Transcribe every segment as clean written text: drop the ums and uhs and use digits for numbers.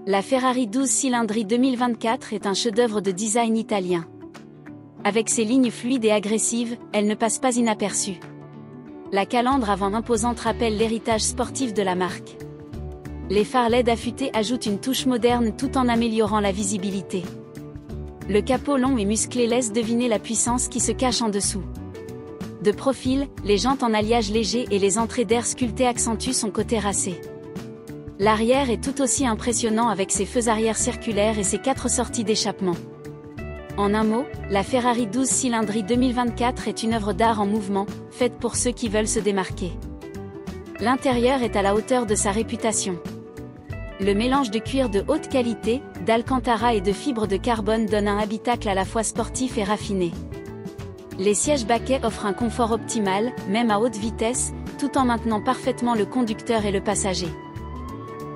La Ferrari 12 cylindres 2024 est un chef-d'œuvre de design italien. Avec ses lignes fluides et agressives, elle ne passe pas inaperçue. La calandre avant imposante rappelle l'héritage sportif de la marque. Les phares LED affûtés ajoutent une touche moderne tout en améliorant la visibilité. Le capot long et musclé laisse deviner la puissance qui se cache en dessous. De profil, les jantes en alliage léger et les entrées d'air sculptées accentuent son côté racé. L'arrière est tout aussi impressionnant avec ses feux arrière circulaires et ses 4 sorties d'échappement. En un mot, la Ferrari 12 cylindres 2024 est une œuvre d'art en mouvement, faite pour ceux qui veulent se démarquer. L'intérieur est à la hauteur de sa réputation. Le mélange de cuir de haute qualité, d'alcantara et de fibres de carbone donne un habitacle à la fois sportif et raffiné. Les sièges baquets offrent un confort optimal, même à haute vitesse, tout en maintenant parfaitement le conducteur et le passager.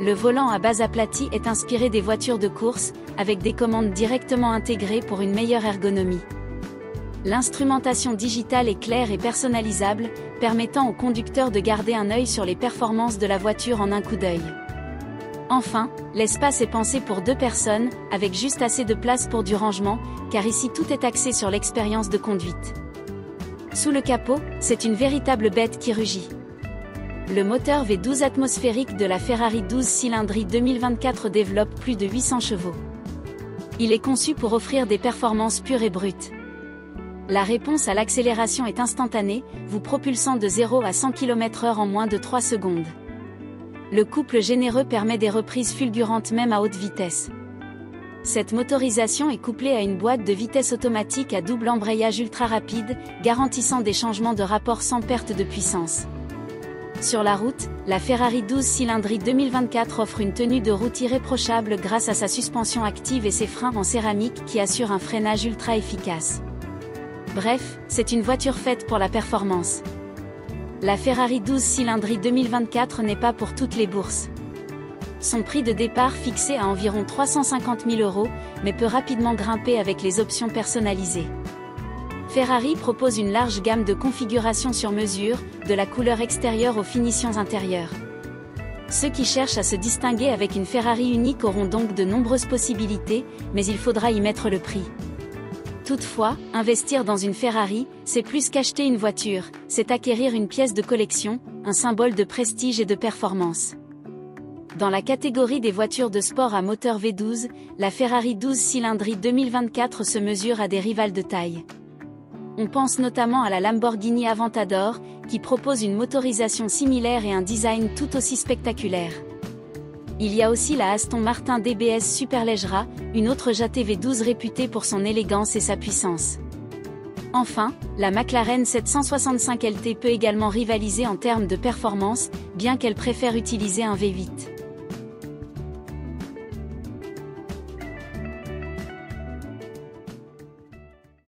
Le volant à base aplatie est inspiré des voitures de course, avec des commandes directement intégrées pour une meilleure ergonomie. L'instrumentation digitale est claire et personnalisable, permettant au conducteur de garder un œil sur les performances de la voiture en un coup d'œil. Enfin, l'espace est pensé pour 2 personnes, avec juste assez de place pour du rangement, car ici tout est axé sur l'expérience de conduite. Sous le capot, c'est une véritable bête qui rugit. Le moteur V12 atmosphérique de la Ferrari 12 cylindres 2024 développe plus de 800 chevaux. Il est conçu pour offrir des performances pures et brutes. La réponse à l'accélération est instantanée, vous propulsant de 0 à 100 km/h en moins de 3 secondes. Le couple généreux permet des reprises fulgurantes même à haute vitesse. Cette motorisation est couplée à une boîte de vitesse automatique à double embrayage ultra rapide, garantissant des changements de rapport sans perte de puissance. Sur la route, la Ferrari 12 cylindres 2024 offre une tenue de route irréprochable grâce à sa suspension active et ses freins en céramique qui assurent un freinage ultra efficace. Bref, c'est une voiture faite pour la performance. La Ferrari 12 cylindres 2024 n'est pas pour toutes les bourses. Son prix de départ fixé à environ 350 000 €, mais peut rapidement grimper avec les options personnalisées. Ferrari propose une large gamme de configurations sur mesure, de la couleur extérieure aux finitions intérieures. Ceux qui cherchent à se distinguer avec une Ferrari unique auront donc de nombreuses possibilités, mais il faudra y mettre le prix. Toutefois, investir dans une Ferrari, c'est plus qu'acheter une voiture, c'est acquérir une pièce de collection, un symbole de prestige et de performance. Dans la catégorie des voitures de sport à moteur V12, la Ferrari 12 cylindres 2024 se mesure à des rivales de taille. On pense notamment à la Lamborghini Aventador, qui propose une motorisation similaire et un design tout aussi spectaculaire. Il y a aussi la Aston Martin DBS Superleggera, une autre GT V12 réputée pour son élégance et sa puissance. Enfin, la McLaren 765 LT peut également rivaliser en termes de performance, bien qu'elle préfère utiliser un V8.